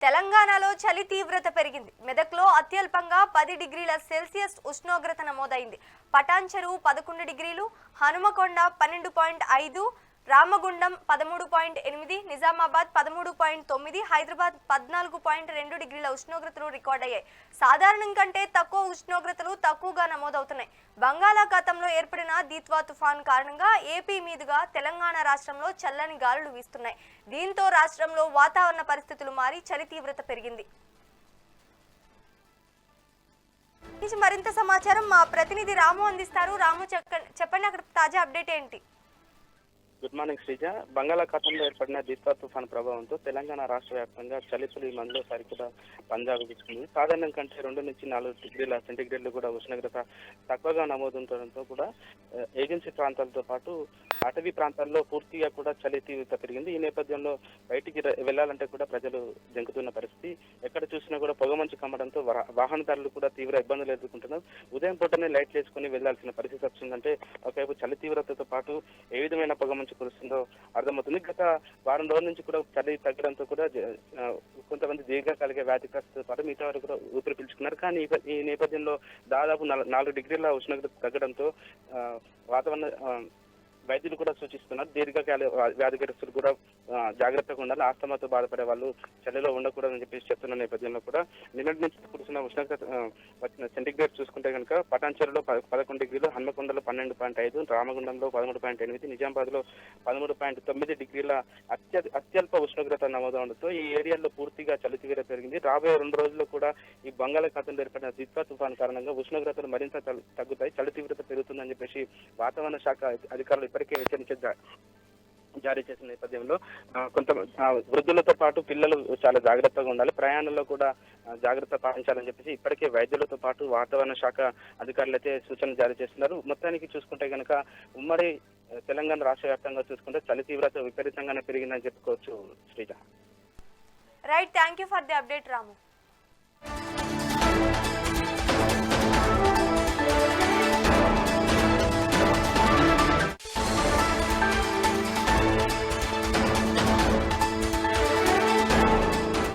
తెలంగాణలో చలి తీవ్రత పెరిగింది. మెదక్లో అత్యల్పంగా 10 డిగ్రీల సెల్సియస్ ఉష్ణోగ్రత నమోదైంది. పటాన్చెరు 11 డిగ్రీలు, హనుమకొండ 12.5, రామగుండం 13.8, నిజామాబాద్ 13.9, హైదరాబాద్ 14.2 డిగ్రీల ఉష్ణోగ్రతలు రికార్డయ్యాయి. సాధారణం కంటే తక్కువ ఉష్ణోగ్రతలు తక్కువగా నమోదవుతున్నాయి. బంగాళాఖాతంలో ఏర్పడిన దీత్వా తుఫాన్ కారణంగా ఏపీ మీదుగా తెలంగాణ రాష్ట్రంలో చల్లని గాలులు వీస్తున్నాయి. దీంతో రాష్ట్రంలో వాతావరణ పరిస్థితులు మారి చలి తీవ్రత పెరిగింది. మరింత సమాచారం మా ప్రతినిధి రాము అందిస్తారు. రాము, చెప్పండి, అక్కడ తాజా అప్డేట్ ఏంటి? Good morning Sreeja. బంగాళాఖాతంలో ఏర్పడిన దీత్వా తుఫాన్ ప్రభావంతో తెలంగాణ రాష్ట్ర వ్యాప్తంగా చలిపులి మందులో సరికొత్త పంజాబ్ ఇస్తుంది. సాధారణం కంటే 2 నుంచి 4 డిగ్రీల సెంటీగ్రేడ్లు కూడా ఉష్ణోగ్రత తక్కువగా నమోదుండటంతో కూడా ఏజెన్సీ ప్రాంతాలతో పాటు అటవీ ప్రాంతాల్లో పూర్తిగా కూడా చలి తీవ్రత పెరిగింది. ఈ నేపథ్యంలో బయటికి వెళ్లాలంటే కూడా ప్రజలు జంకుతున్న పరిస్థితి. ఎక్కడ చూసినా కూడా పొగమంచు కమ్మడంతో వాహనదారులు కూడా తీవ్ర ఇబ్బందులు ఎదుర్కొంటున్నారు. ఉదయం పూటనే లైట్లు వేసుకుని వెళ్లాల్సిన పరిస్థితి వచ్చిందంటే ఒకవైపు చలి తీవ్రతతో పాటు ఏ విధమైన పొగమంచు కురుస్తుందో అర్థమవుతుంది. గత వారం రోజుల నుంచి కూడా చలి తగ్గడంతో కూడా కొంతమంది దీర్ఘకాలిక వ్యాధిగ్రస్తులతో పాటు మిగతా వారు కూడా ఊపిరి పీల్చుకున్నారు. కానీ ఈ నేపథ్యంలో దాదాపు 4 డిగ్రీల ఉష్ణోగ్రత తగ్గడంతో వాతావరణ వైద్యులు కూడా సూచిస్తున్నారు. దీర్ఘకాలిక వ్యాధిగ్రస్తులు కూడా జాగ్రత్తగా ఉండాలి. ఆస్తమాతో బాధపడే వాళ్ళు చలిలో ఉండకూడదని చెప్పేసి చెప్తున్న నేపథ్యంలో కూడా నిన్నటి నుంచి కురిసిన ఉష్ణోగ్రత వచ్చిన సెంటిగ్రేడ్ చూసుకుంటే కనుక పటాన్చెరులో 11 డిగ్రీలు, హన్మకొండలో 12.5, రామగుండంలో 13.8, నిజామాబాద్లో 13.9 డిగ్రీల అత్యల్ప ఉష్ణోగ్రత నమోదవడంతో ఈ ఏరియాలో పూర్తిగా చలి తీవ్రత పెరిగింది. రాబోయే 2 రోజుల్లో కూడా ఈ బంగాళాఖాతంలో ఏర్పడిన దీత్వా తుఫాన్ కారణంగా ఉష్ణోగ్రతలు మరింత తగ్గుతాయి, చలి తీవ్రత పెరుగుతుందని చెప్పేసి వాతావరణ శాఖ అధికారులు ఇప్పటికే హెచ్చరించారు. జారీ చేసిన నేపథ్యంలో కొంత వృద్ధులతో పాటు పిల్లలు చాలా జాగ్రత్తగా ఉండాలి, ప్రయాణంలో కూడా జాగ్రత్త పాటించాలని చెప్పేసి ఇప్పటికే వైద్యులతో పాటు వాతావరణ శాఖ అధికారులు అయితే సూచనలు జారీ చేస్తున్నారు. మొత్తానికి చూసుకుంటే కనుక ఉమ్మడి తెలంగాణ రాష్ట్ర వ్యాప్తంగా చూసుకుంటే చలి తీవ్రత విపరీతంగానే పెరిగిందని చెప్పుకోవచ్చు Sreeja. Right, thank you for the update Ramu.